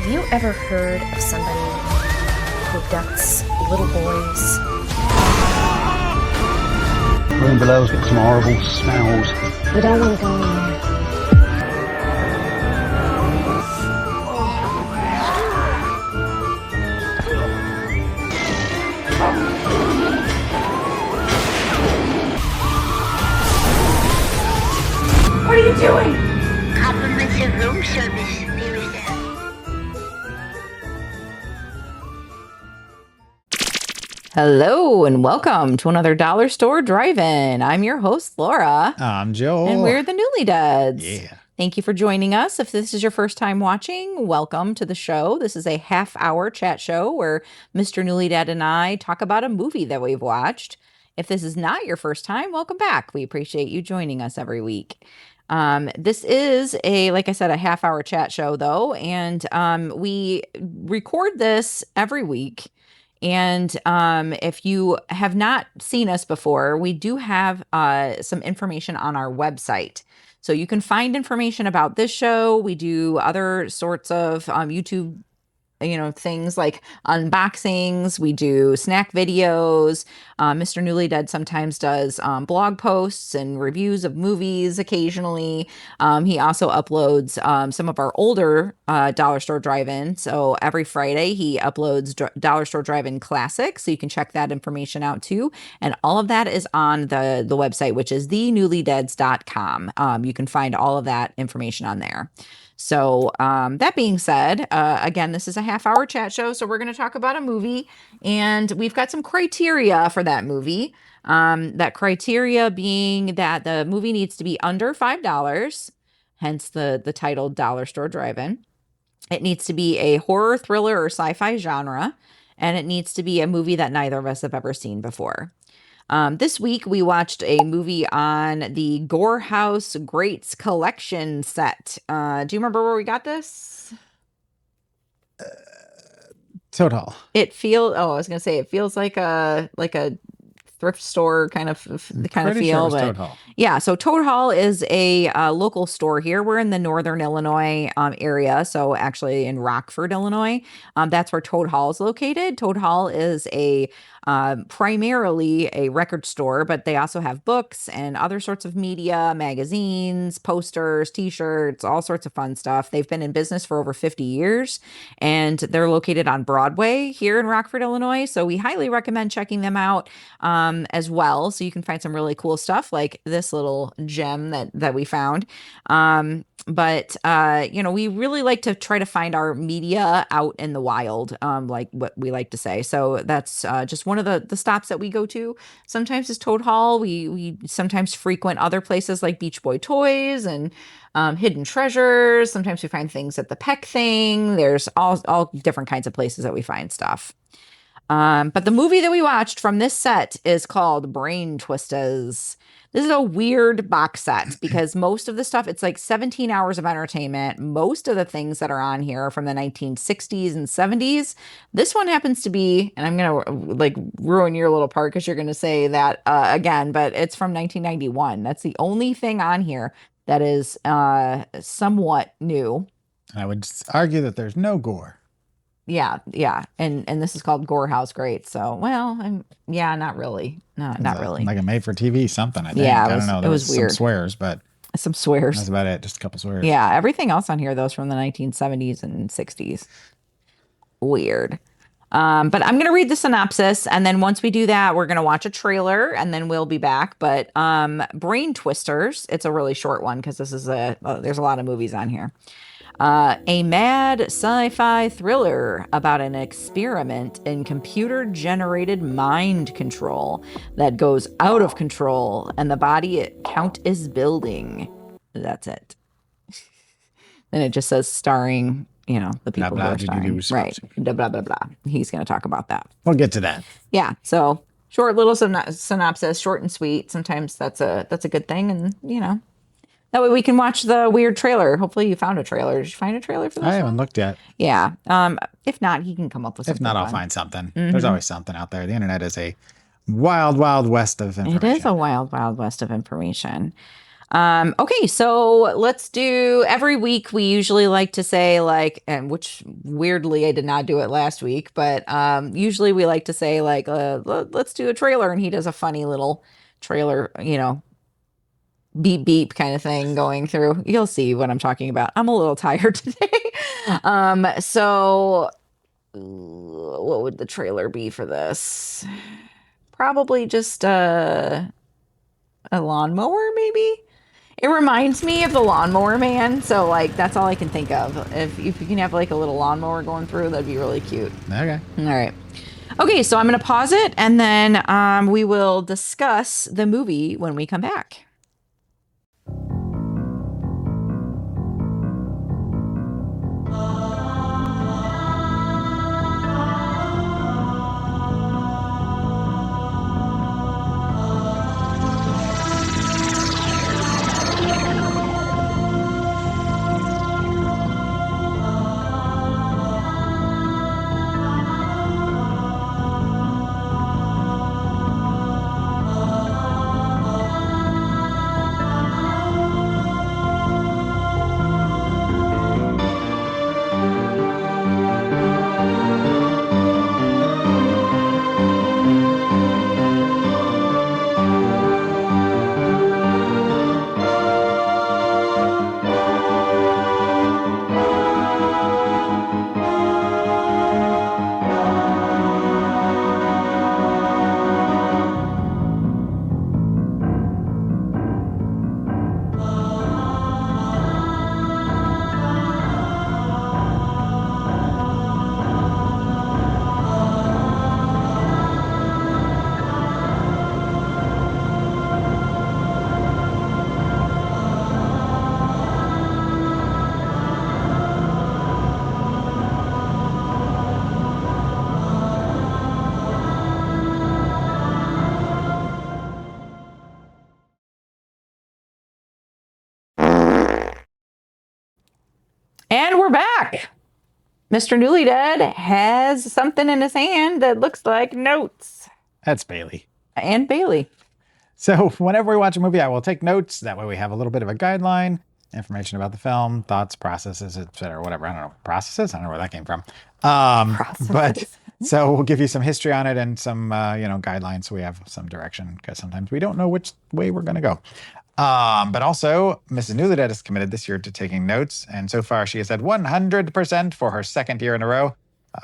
Have you ever heard of somebody who abducts little boys? Room below's got some horrible smells. We don't want to go in there. What are you doing? Complimentary room service. Here is that. Hello and welcome to another Dollar Store Drive-In. I'm your host, Laura. I'm Joel. And we're the Newly Deads. Yeah. Thank you for joining us. If this is your first time watching, welcome to the show. This is a half-hour chat show where Mr. Newly Dead and I talk about a movie that we've watched. If this is not your first time, welcome back. We appreciate you joining us every week. This is like I said, a half-hour chat show though, and we record this every week. And if you have not seen us before, we do have some information on our website. So you can find information about this show. We do other sorts of YouTube things like unboxings. We do snack videos. Mr. Newly Dead sometimes does blog posts and reviews of movies occasionally. He also uploads some of our older Dollar Store Drive-In. So every Friday he uploads Dollar Store Drive-In Classics. So you can check that information out too. And all of that is on the website, which is thenewlydeads.com. You can find all of that information on there. So that being said, again, this is a half-hour chat show, so we're going to talk about a movie, and we've got some criteria for that movie. That criteria being that the movie needs to be under $5, hence the title Dollar Store Drive-In. It needs to be a horror, thriller, or sci-fi genre, and it needs to be a movie that neither of us have ever seen before. This week, we watched a movie on the Gore House Greats Collection set. Do you remember where we got this? Toad Hall. It feels like a thrift store kind of feel. Pretty sure it was But Toad Hall. yeah, so Toad Hall is a local store here. We're in the Northern Illinois area, so actually in Rockford, Illinois. That's where Toad Hall is located. Toad Hall is primarily a record store, but they also have books and other sorts of media, magazines, posters, t-shirts, all sorts of fun stuff. They've been in business for over 50 years, and they're located on Broadway here in Rockford, Illinois. So we highly recommend checking them out as well. So you can find some really cool stuff like this little gem that we found. But we really like to try to find our media out in the wild, like what we like to say. So that's just one of the stops that we go to. Sometimes is Toad Hall. We sometimes frequent other places like Beach Boy Toys and Hidden Treasures. Sometimes we find things at the Peck Thing. There's all different kinds of places that we find stuff. But the movie that we watched from this set is called Brain Twisters. This is a weird box set because most of the stuff, it's like 17 hours of entertainment. Most of the things that are on here are from the 1960s and 70s. This one happens to be, and I'm going to ruin your little part because you're going to say that again, but it's from 1991. That's the only thing on here that is somewhat new. I would argue that there's no gore. Yeah. And this is called Gore House Great. So, not really. No, not really. Like a made-for-TV something, I think. Yeah, I don't know. It was weird. Some swears, but some swears. That's about it. Just a couple swears. Yeah, everything else on here, though, is from the 1970s and 60s. Weird. But I'm going to read the synopsis, and then once we do that, we're going to watch a trailer, and then we'll be back. But Brain Twisters, it's a really short one because this is there's a lot of movies on here. A mad sci-fi thriller about an experiment in computer-generated mind control that goes out of control, and the body count is building. That's it. Then it just says starring, the people who are starring. Right. Blah, blah, blah, blah. He's going to talk about that. We'll get to that. Yeah. So short little synopsis, short and sweet. Sometimes that's a good thing, and that way we can watch the weird trailer. Hopefully you found a trailer. Did you find a trailer for this? I haven't looked yet. Yeah. If not, he can come up with something. If not, I'll find something. Mm-hmm. There's always something out there. The internet is a wild, wild west of information. It is a wild, wild west of information. Okay, so let's do every week. We usually like to say like, and which weirdly I did not do it last week, but usually we like to say like, let's do a trailer, and he does a funny little trailer, beep beep kind of thing going through. You'll see what I'm talking about. I'm a little tired today. So what would the trailer be for this? Probably just a lawnmower, maybe. It reminds me of the Lawnmower Man, so like that's all I can think of. If you can have like a little lawnmower going through, that'd be really cute. Okay. All right. Okay, so I'm gonna pause it, and then we will discuss the movie when we come back. And we're back. Mr. Newly Dead has something in his hand that looks like notes. That's Bailey. And Bailey. So whenever we watch a movie, I will take notes. That way we have a little bit of a guideline, information about the film, thoughts, processes, etc. Whatever. I don't know. Processes? I don't know where that came from. But so we'll give you some history on it and some, guidelines so we have some direction, because sometimes we don't know which way we're going to go. But also, Mrs. Newly Dead is committed this year to taking notes. And so far, she has had 100% for her second year in a row.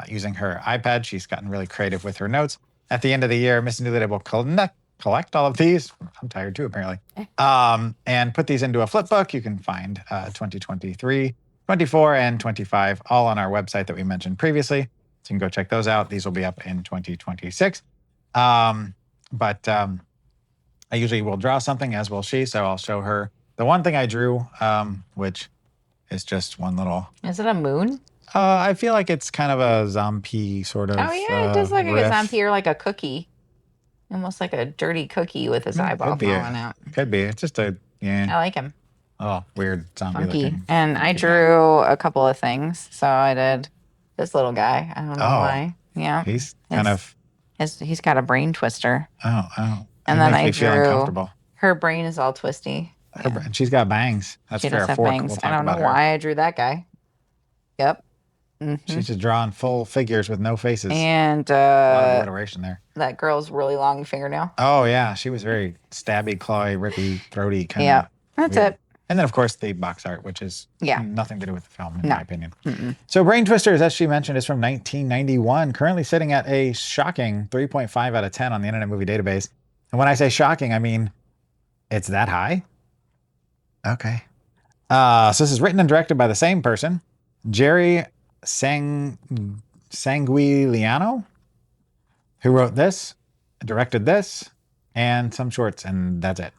Using her iPad, she's gotten really creative with her notes. At the end of the year, Mrs. Newly Dead will collect all of these. I'm tired too, apparently. And put these into a flip book. You can find 2023, 24, and 25 all on our website that we mentioned previously. So you can go check those out. These will be up in 2026. I usually will draw something, as will she, so I'll show her the one thing I drew, which is just one little... Is it a moon? I feel like it's kind of a zombie sort of Oh, yeah, it does look like riff. a zombie or like a cookie. Almost like a dirty cookie with his eyeball falling out. Could be. It's just a, I like him. Weird zombie Funky. looking. And I drew a couple of things. So I did this little guy. I don't know why. Yeah. He's kind of... He's got a brain twister. Oh. And It then makes I me feel drew uncomfortable. her brain is all twisty. And she's got bangs. That's She fair. does have Fork. bangs. We'll talk I don't know about her. why I drew that guy. Yep. She's just drawing full figures with no faces. And a lot of alliteration there. that girl's really long fingernail. Oh, yeah. She was very stabby, clawy, rippy, throaty kind of. Yeah. That's it. And then, of course, the box art, which is Yeah. nothing to do with the film, in my opinion. So Brain Twisters, as she mentioned, is from 1991, currently sitting at a shocking 3.5 out of 10 on the Internet Movie Database. And when I say shocking, I mean it's that high? Okay. So this is written and directed by the same person, Jerry Sanguiliano, who wrote this, directed this, and some shorts, and that's it.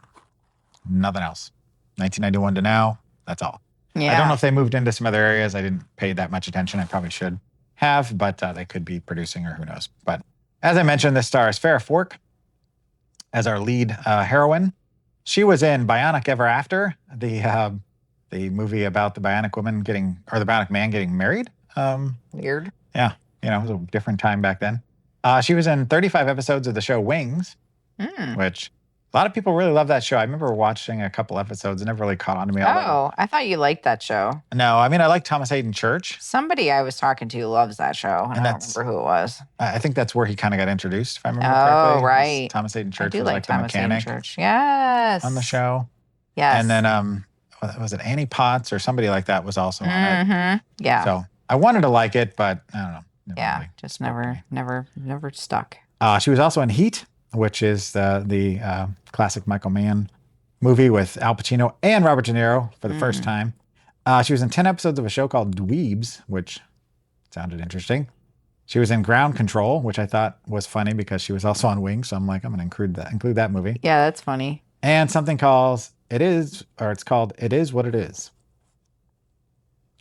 Nothing else. 1991 to now, that's all. Yeah. I don't know if they moved into some other areas. I didn't pay that much attention. I probably should have, but they could be producing or who knows. But as I mentioned, this stars Farrah Fork as our lead heroine. She was in Bionic Ever After, the movie about the Bionic woman the Bionic man getting married. Weird. Yeah, it was a different time back then. She was in 35 episodes of the show Wings, which A lot of people really love that show. I remember watching a couple episodes. It never really caught on to me. Oh, I thought you liked that show. No, I mean, I like Thomas Hayden Church. Somebody I was talking to loves that show. And I don't remember who it was. I think that's where he kind of got introduced, if I remember Oh, correctly. right. Thomas Hayden Church I do was like the Thomas Hayden mechanic Church. Yes. on the show. Yes. And then, was it Annie Potts or somebody like that was also on it? Mm-hmm. Yeah. So I wanted to like it, but I don't know. Yeah. Really Just never stuck. She was also in Heat, which is the classic Michael Mann movie with Al Pacino and Robert De Niro for the first time. She was in 10 episodes of a show called Dweebs, which sounded interesting. She was in Ground Control, which I thought was funny because she was also on Wings. So I'm like, I'm going to include that movie. Yeah, that's funny. And something called it's called It Is What It Is,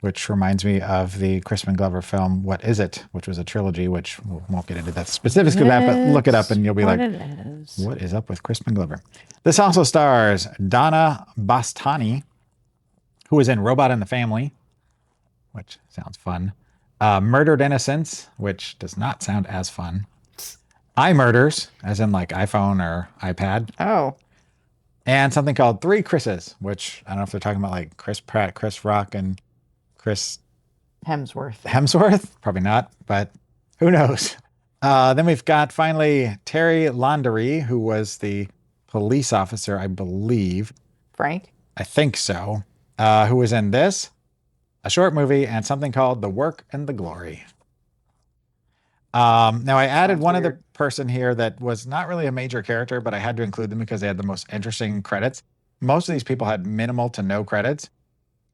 which reminds me of the Crispin Glover film, What Is It? Which was a trilogy, which we won't get into that specifics of that, but look it up and you'll be like, what is up with Crispin Glover? This also stars Donna Bastani, who was in Robot in the Family, which sounds fun. Murdered Innocence, which does not sound as fun. iMurders, as in like iPhone or iPad. Oh. And something called Three Chris's, which I don't know if they're talking about like Chris Pratt, Chris Rock, and Chris Hemsworth. Probably not, but who knows? Then we've got finally Terry Laundrie, who was the police officer, I believe. Frank? I think so. Who was in this, a short movie, and something called The Work and the Glory. Now I added one other person here that was not really a major character, but I had to include them because they had the most interesting credits. Most of these people had minimal to no credits,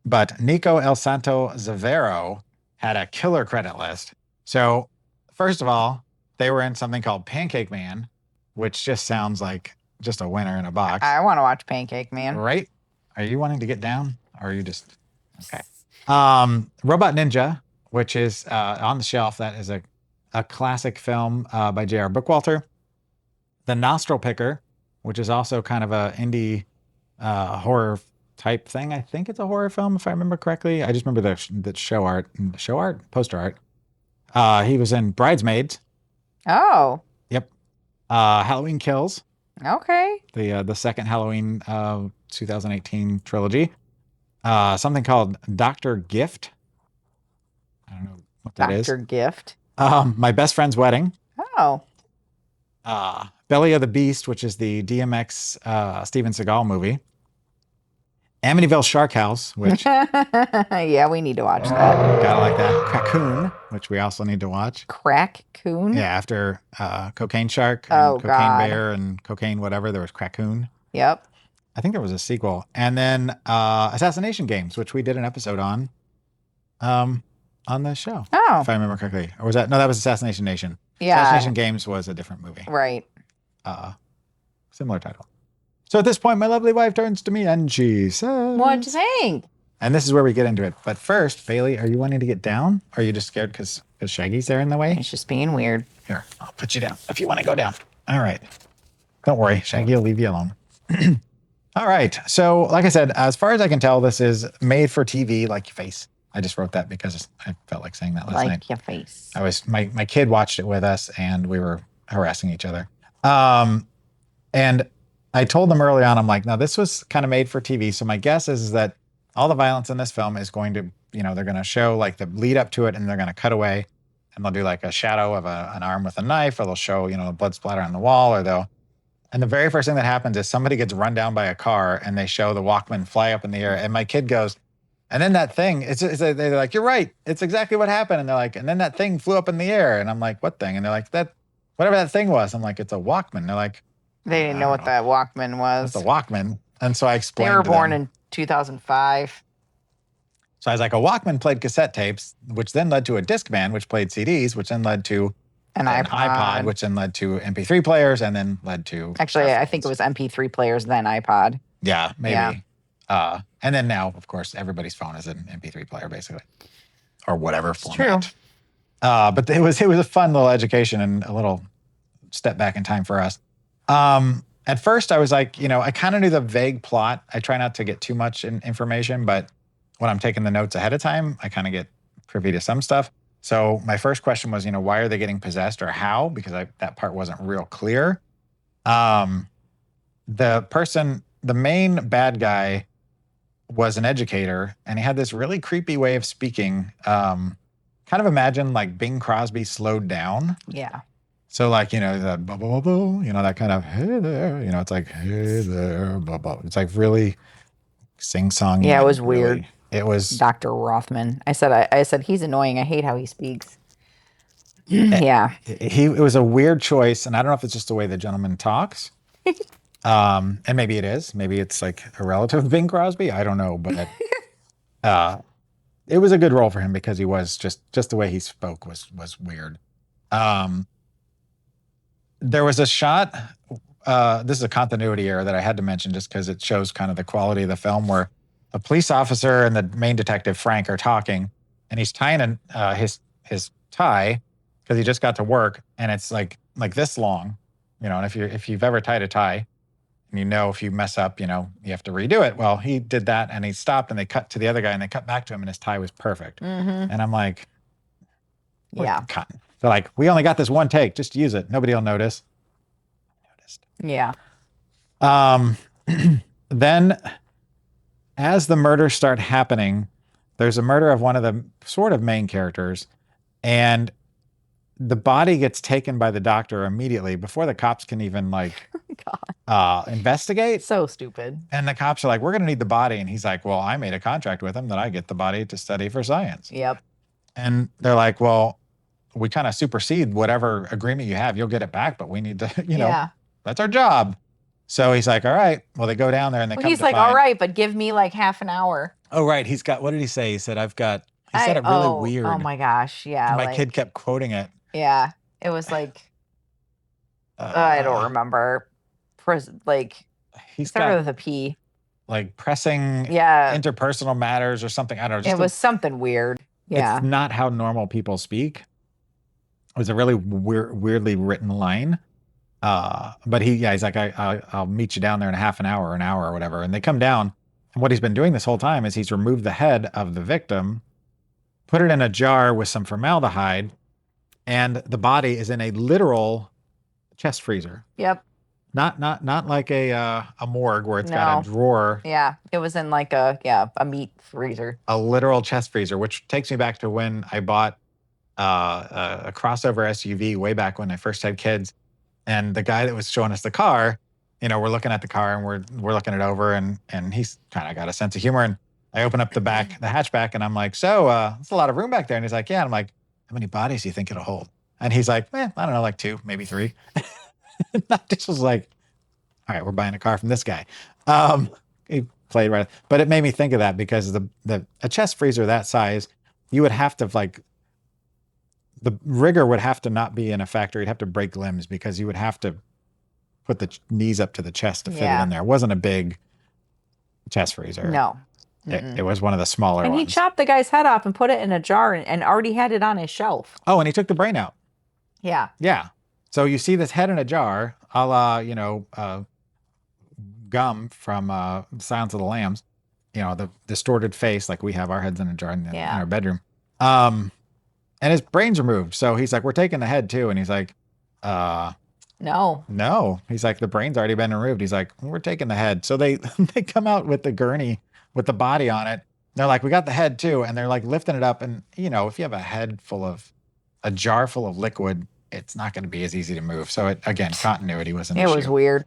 but Nico El Santo Zavero had a killer credit list. So first of all, they were in something called Pancake Man, which just sounds like just a winner in a box. I want to watch Pancake Man. Right? Are you wanting to get down or are you just... Okay. Robot Ninja, which is on the shelf. That is a classic film by J.R. Bookwalter. The Nostril Picker, which is also kind of a indie horror type thing. I think it's a horror film, if I remember correctly. I just remember the poster art. He was in Bridesmaids. Oh. Yep. Halloween Kills. Okay. The second Halloween 2018 trilogy. Something called Dr. Gift. I don't know what that is. Dr. Gift. My Best Friend's Wedding. Oh. Belly of the Beast, which is the DMX Steven Seagal movie. Amityville Shark House, which... yeah, we need to watch that. Gotta like that. Crackoon, which we also need to watch. Crackoon? Yeah, after Cocaine Shark and Cocaine Bear and Cocaine whatever, there was Crackoon. Yep. I think there was a sequel. And then Assassination Games, which we did an episode on the show. Oh. If I remember correctly. Or was that... No, that was Assassination Nation. Yeah. Assassination Games was a different movie. Right. Similar title. So at this point, my lovely wife turns to me and she says... What'd you think? And this is where we get into it. But first, Bailey, are you wanting to get down? Or are you just scared because Shaggy's there in the way? It's just being weird. Here, I'll put you down if you want to go down. All right. Don't worry. Shaggy will leave you alone. All right. So like I said, as far as I can tell, this is made for TV, like your face. I just wrote that because I felt like saying that last night. Like your face. My kid watched it with us and we were harassing each other. And I told them early on, I'm like, now this was kind of made for TV. So my guess is that all the violence in this film is going to, they're going to show like the lead up to it and they're going to cut away and they'll do like a shadow of an arm with a knife, or they'll show, blood splatter on the wall, and the very first thing that happens is somebody gets run down by a car and they show the Walkman fly up in the air. And my kid goes, and then that thing, they're like, you're right. It's exactly what happened. And they're like, and then that thing flew up in the air. And I'm like, what thing? And they're like, whatever that thing was. I'm like, it's a Walkman. They're like, they didn't know what that Walkman was. It's a Walkman. And so I explained. They were born in 2005. So I was like, a Walkman played cassette tapes, which then led to a Discman, which played CDs, which then led to an iPod, which then led to MP3 players, and then led to... Actually, I think it was MP3 players, then iPod. Yeah, maybe. Yeah. And then now, of course, everybody's phone is an MP3 player, basically. Or whatever format. True. But it was a fun little education and a little step back in time for us. At first, I was like, I kind of knew the vague plot. I try not to get too much information, but when I'm taking the notes ahead of time, I kind of get privy to some stuff. So my first question was, why are they getting possessed or how? Because that part wasn't real clear. the main bad guy was an educator, and he had this really creepy way of speaking. Kind of imagine like Bing Crosby slowed down. Yeah. So like, you know, the blah, blah, blah, blah, you know, that kind of, hey there, you know, it's like, hey there, blah, blah. It's like really sing-song. Yeah, it was weird. It was. Dr. Rothman. I said, he's annoying. I hate how he speaks. Yeah. It was a weird choice, and I don't know if it's just the way the gentleman talks. And maybe it is. Maybe it's like a relative of Bing Crosby. I don't know, but it was a good role for him because he was just the way he spoke was weird. There was a shot. This is a continuity error that I had to mention just because it shows kind of the quality of the film, where a police officer and the main detective Frank are talking, and he's tying his tie because he just got to work, and it's like this long, you know. And if you've ever tied a tie, and you know if you mess up, you know you have to redo it. Well, he did that, and he stopped, and they cut to the other guy, and they cut back to him, and his tie was perfect. Mm-hmm. And I'm like, yeah. Cotton. They're like, we only got this one take, just use it. Nobody will notice. Yeah. Then, as the murders start happening, there's a murder of one of the sort of main characters, and the body gets taken by the doctor immediately before the cops can even investigate. So stupid. And the cops are like, we're going to need the body. And he's like, well, I made a contract with him that I get the body to study for science. Yep. And they're like, well, we kind of supersede whatever agreement you have. You'll get it back, but we need to, that's our job. So he's like, all right. Well, they go down there and he's like, all right, but give me like half an hour. Oh, right. He's got, what did he say? He said, he said it really weird. Oh my gosh. Yeah. And my kid kept quoting it. Yeah. It was like, I don't remember. He started with a P. Like pressing interpersonal matters or something. I don't know. It was something weird. Yeah. It's not how normal people speak. It was a really weirdly written line. But he's like, I'll meet you down there in an hour or whatever. And they come down. And what he's been doing this whole time is he's removed the head of the victim, put it in a jar with some formaldehyde, and the body is in a literal chest freezer. Yep. Not like a morgue where it's got a drawer. Yeah, it was in like a meat freezer. A literal chest freezer, which takes me back to when I bought a crossover SUV way back when I first had kids. And the guy that was showing us the car, we're looking at the car and we're looking it over, and he's kind of got a sense of humor. And I open up the hatchback, and I'm like, so there's a lot of room back there. And he's like, yeah. And I'm like, how many bodies do you think it'll hold? And he's like, I don't know, like 2, maybe 3. And I just was like, all right, we're buying a car from this guy. He played right. But it made me think of that because a chest freezer that size, you would have to the rigger would have to not be in a factory. You'd have to break limbs because you would have to put the knees up to the chest to fit it in there. It wasn't a big chest freezer. No. It was one of the smaller ones. And he chopped the guy's head off and put it in a jar and already had it on his shelf. Oh, and he took the brain out. Yeah. Yeah. So you see this head in a jar, a la, Gum from Silence of the Lambs, the distorted face, like we have our heads in a jar in our bedroom. And his brain's removed. So he's like, we're taking the head too. And he's like, no. He's like, the brain's already been removed. He's like, we're taking the head. So they come out with the gurney with the body on it. They're like, we got the head too. And they're like lifting it up. And, if you have a jar full of liquid, it's not going to be as easy to move. So again, continuity was an issue. It was weird.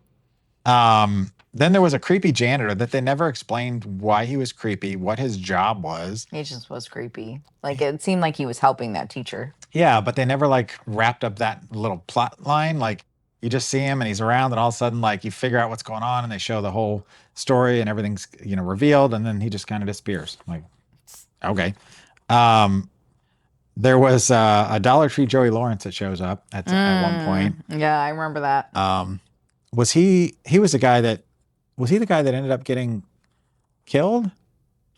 Then there was a creepy janitor that they never explained why he was creepy, what his job was. He just was creepy. Like, it seemed like he was helping that teacher. Yeah, but they never wrapped up that little plot line. Like, you just see him and he's around, and all of a sudden, you figure out what's going on, and they show the whole story and everything's, revealed, and then he just kind of disappears. Like, okay. There was a Dollar Tree Joey Lawrence that shows up at one point. Yeah, I remember that. Was he the guy that ended up getting killed?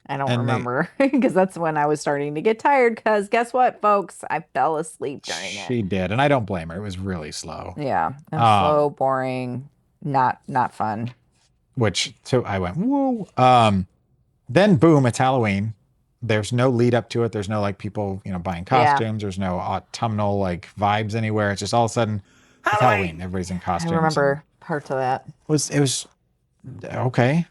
I don't remember because that's when I was starting to get tired because guess what, folks? I fell asleep during it. She did, and I don't blame her. It was really slow. Yeah, slow, boring, not fun. So I went, whoa. Then boom, it's Halloween. There's no lead up to it. There's no people, buying costumes. There's no autumnal vibes anywhere. It's just all of a sudden it's Halloween. Everybody's in costumes. I remember parts of that. It was okay.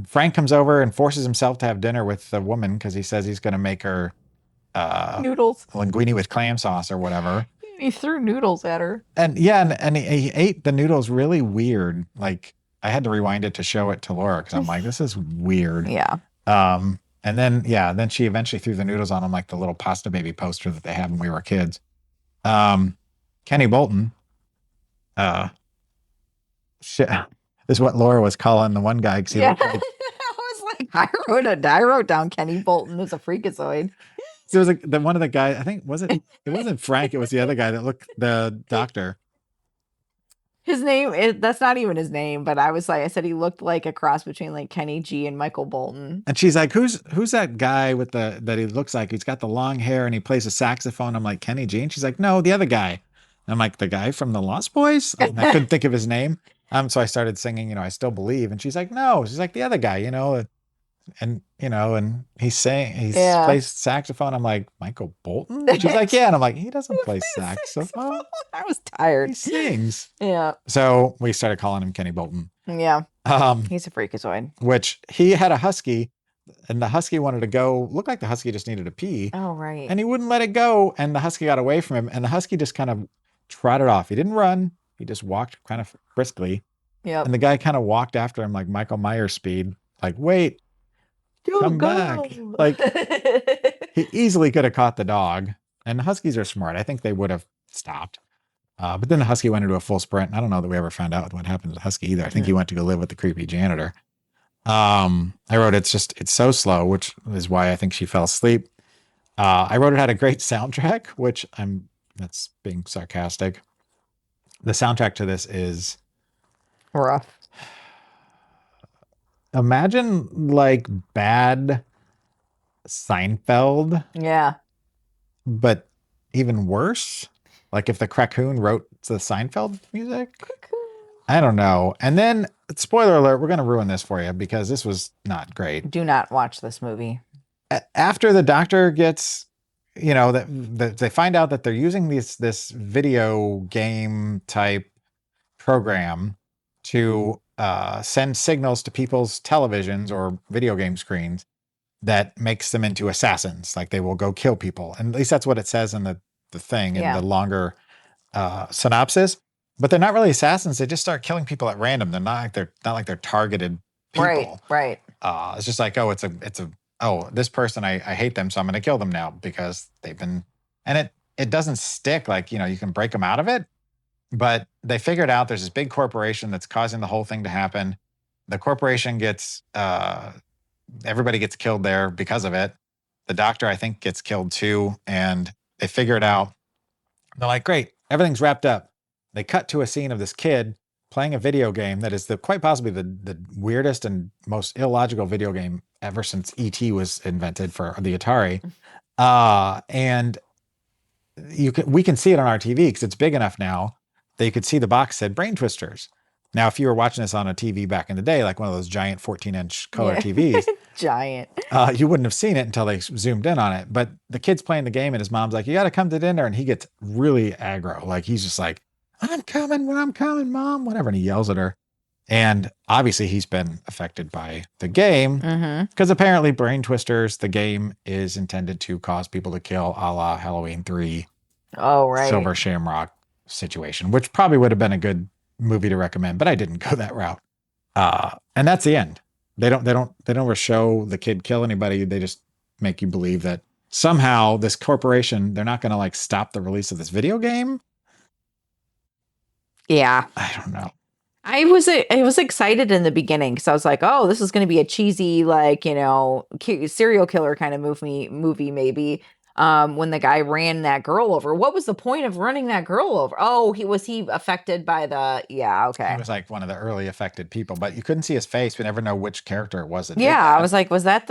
Frank comes over and forces himself to have dinner with the woman because he says he's going to make her Noodles. linguine with clam sauce or whatever. He threw noodles at her. And yeah, and he ate the noodles really weird. Like I had to rewind it to show it to Laura because I'm like, this is weird. Yeah. And then she eventually threw the noodles on him like the little Pasta Baby poster that they had when we were kids. Kenny Bolton, shit, this is what Laura was calling the one guy. 'Cause he Yeah. looked like, I was like, I wrote down Kenny Bolton as a freakazoid. there was one of the guys, I think, it wasn't Frank, it was the other guy that looked, the doctor. His name, that's not even his name, but I said he looked like a cross between like Kenny G and Michael Bolton. And she's like, who's that guy with that he looks like? He's got the long hair and he plays a saxophone. I'm like, Kenny G? And she's like, no, the other guy. And I'm like, the guy from the Lost Boys? I couldn't think of his name. So I started singing, I Still Believe. And she's like, no. She's like, the other guy, and he's plays saxophone. I'm like, Michael Bolton? She's like, yeah. And I'm like, he doesn't play saxophone. I was tired. He sings. Yeah. So we started calling him Kenny Bolton. Yeah. He's a freakazoid. Which he had a husky, and the husky wanted to go. Looked like the husky just needed to pee. Oh, right. And he wouldn't let it go. And the husky got away from him. And the husky just kind of trotted off. He didn't run. He just walked kind of briskly. Yeah. And the guy kind of walked after him like Michael Myers speed. Like, wait, come back. Like, he easily could have caught the dog. And the huskies are smart. I think they would have stopped. But then the husky went into a full sprint. I don't know that we ever found out what happened to the husky either. I think he went to go live with the creepy janitor. I wrote it's so slow, which is why I think she fell asleep. I wrote it had a great soundtrack, which that's being sarcastic. The soundtrack to this is rough. Imagine like bad Seinfeld. Yeah. But even worse. Like if the Crackoon wrote the Seinfeld music. I don't know. And then, spoiler alert, we're going to ruin this for you because this was not great. Do not watch this movie. After the doctor gets, that they find out that they're using this video game type program to send signals to people's televisions or video game screens that makes them into assassins. Like they will go kill people. And at least that's what it says in the thing in the longer synopsis. But they're not really assassins. They just start killing people at random. They're not like they're targeted people. Right. It's just like, this person, I hate them, so I'm going to kill them now because they've been, and it doesn't stick. Like, you can break them out of it, but they figured out there's this big corporation that's causing the whole thing to happen. The corporation gets, everybody gets killed there because of it. The doctor, I think, gets killed too. And they figure it out. They're like, great, everything's wrapped up. They cut to a scene of this kid playing a video game that is quite possibly the weirdest and most illogical video game ever since E.T. was invented for the Atari. And we can see it on our TV because it's big enough now that you could see the box said Brain Twisters. Now, if you were watching this on a TV back in the day, like one of those giant 14-inch color TVs, giant, you wouldn't have seen it until they zoomed in on it. But the kid's playing the game and his mom's like, you got to come to dinner. And he gets really aggro. Like he's just like, I'm coming, Mom, whatever. And he yells at her. And obviously he's been affected by the game because apparently Brain Twisters, the game, is intended to cause people to kill a la Halloween 3. Oh, right. Silver Shamrock situation, which probably would have been a good movie to recommend, but I didn't go that route. And that's the end. They don't ever show the kid kill anybody. They just make you believe that somehow this corporation, they're not going to like stop the release of this video game. Yeah. I don't know. I was excited in the beginning because I was like, oh, this is going to be a cheesy, like, serial killer kind of movie maybe. When the guy ran that girl over. What was the point of running that girl over? Oh, was he affected by okay. He was like one of the early affected people, but you couldn't see his face. We never know which character it was. I was like, was that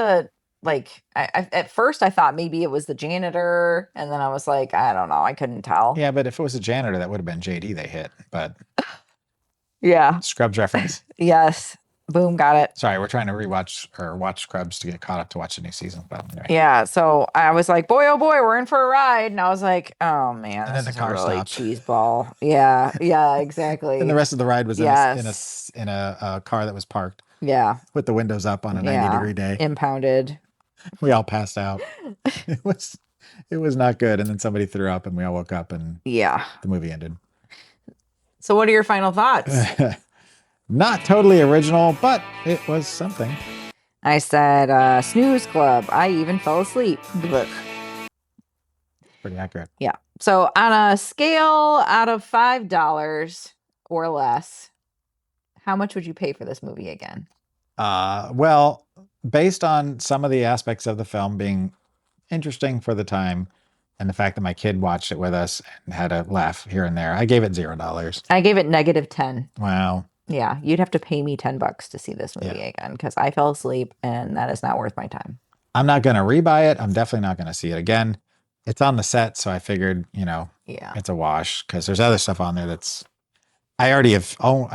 at first I thought maybe it was the janitor, and then I was like, I don't know, I couldn't tell. Yeah, but if it was a janitor, that would have been JD they hit, but yeah. Scrubs reference. Yes. Boom, got it. Sorry, we're trying to rewatch or watch Scrubs to get caught up to watch the new season. But anyway. Yeah, so I was like, boy, oh boy, we're in for a ride. And I was like, oh man, And this then the is car a really stopped. cheese ball. Yeah, yeah, exactly. And the rest of the ride was Yes. in a car that was parked Yeah, with the windows up on a yeah. 90-degree day. Impounded. We all passed out. It was not good. And then somebody threw up and we all woke up and Yeah. the movie ended. So what are your final thoughts? Not totally original, but it was something. I said, snooze club. I even fell asleep. Blech. Pretty accurate. Yeah. So on a scale out of $5 or less, how much would you pay for this movie again? Well, based on some of the aspects of the film being interesting for the time and the fact that my kid watched it with us and had a laugh here and there, I gave it $0. I gave it -10. Wow. Yeah, you'd have to pay me $10 to see this movie again because I fell asleep and that is not worth my time. I'm not going to rebuy it. I'm definitely not going to see it again. It's on the set, so I figured, Yeah. it's a wash because there's other stuff on there that's I already own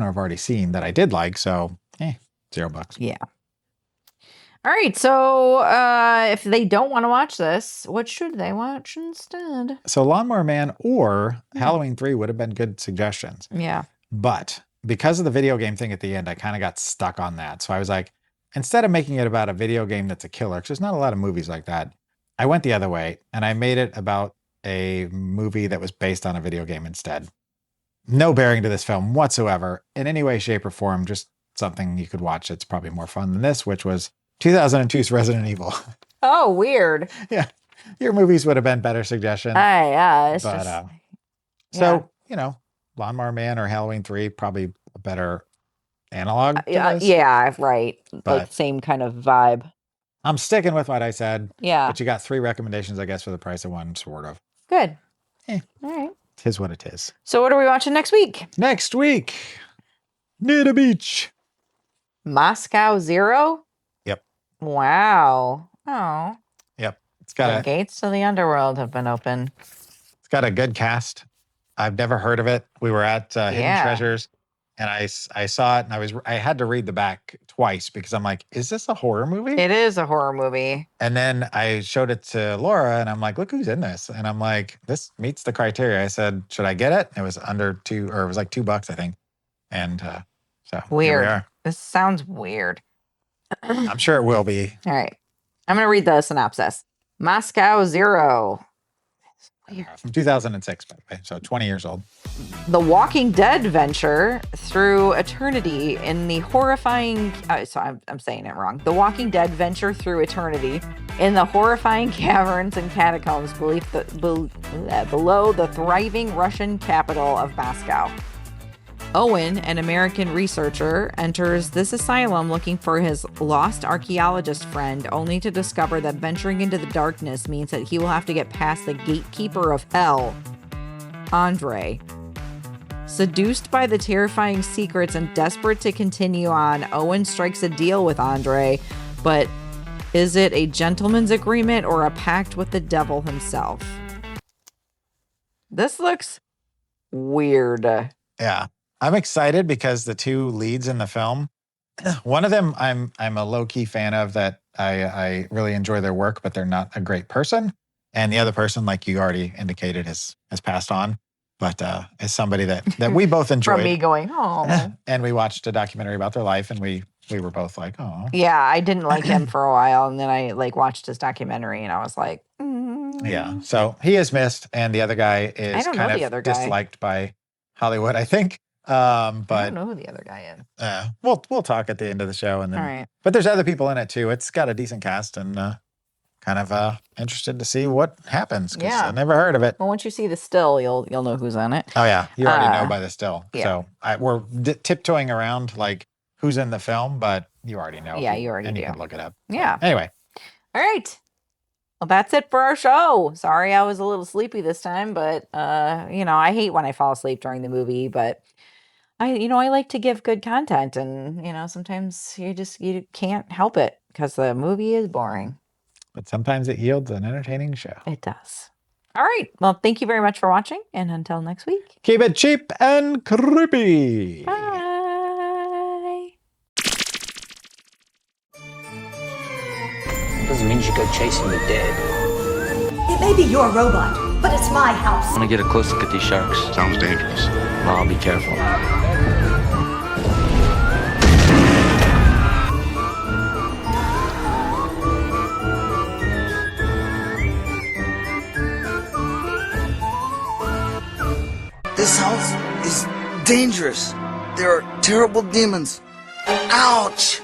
or I've already seen that I did like. So, $0. Yeah. All right. So if they don't want to watch this, what should they watch instead? So Lawnmower Man or Halloween 3 would have been good suggestions. Yeah. But because of the video game thing at the end, I kind of got stuck on that. So I was like, instead of making it about a video game that's a killer, because there's not a lot of movies like that, I went the other way and I made it about a movie that was based on a video game instead. No bearing to this film whatsoever in any way, shape, or form, just something you could watch that's probably more fun than this, which was 2002's Resident Evil. Oh, weird. Yeah. Your movies would have been better suggestion. Yeah. It's But, just, So, Lawnmower Man or Halloween 3, probably a better analog. To this. yeah, right. But- Like same kind of vibe. I'm sticking with what I said, Yeah. but you got 3 recommendations, I guess, for the price of one, sort of. Good. Eh. All right. Tis what it is. So what are we watching next week? Next week, near the beach. Moscow Zero? Yep. Wow. Oh. Yep. It's The got gates to the underworld have been open. a good cast. I've never heard of it. We were at Hidden Yeah. Treasures, and I saw it, and I had to read the back twice because I'm like, is this a horror movie? It is a horror movie. And then I showed it to Laura and I'm like, look who's in this. And I'm like, this meets the criteria. I said, should I get it? It was under $2, or it was like $2, I think. And so here we Weird. are. This sounds weird. I'm sure it will be. All right. I'm going to read the synopsis. Moscow Zero. From 2006, by the way. So 20 years old. The Walking Dead venture through eternity in the horrifying. I'm saying it wrong. The Walking Dead venture through eternity in the horrifying caverns and catacombs below the thriving Russian capital of Moscow. Owen, an American researcher, enters this asylum looking for his lost archaeologist friend, only to discover that venturing into the darkness means that he will have to get past the gatekeeper of hell, Andre. Seduced by the terrifying secrets and desperate to continue on, Owen strikes a deal with Andre, but is it a gentleman's agreement or a pact with the devil himself? This looks weird. Yeah. I'm excited because the 2 leads in the film, one of them I'm a low-key fan of that I really enjoy their work, but they're not a great person. And the other person, like you already indicated, has passed on, but is somebody that we both enjoyed. From me going, oh. And we watched a documentary about their life, and we were both like, oh. Yeah, I didn't like him for a while, and then I watched his documentary, and I was like, Yeah. So he is missed, and the other guy I is don't know kind the of other guy. disliked by Hollywood, I think. I But don't know who the other guy is. we'll talk at the end of the show, and then. All right. But there's other people in it too. It's got a decent cast, and kind of interested to see what happens. 'Cause Yeah. I never heard of it. Well, once you see the still, you'll know who's on it. Oh yeah, you already know by the still. yeah. So we're tiptoeing around like who's in the film, but you already know. Yeah, you already and do. You can look it up. Yeah. Anyway, All right. Well, that's it for our show. Sorry, I was a little sleepy this time, but I hate when I fall asleep during the movie, but I like to give good content, and sometimes you can't help it because the movie is boring. but sometimes it yields an entertaining show. It does. All right. Well, thank you very much for watching, and until next week. Keep it cheap and creepy. Bye. Doesn't mean you should go chasing the dead. It may be your robot, but it's my house. I want to get a close look at these sharks. Sounds dangerous. Well, be careful. This house is dangerous. There are terrible demons. Ouch!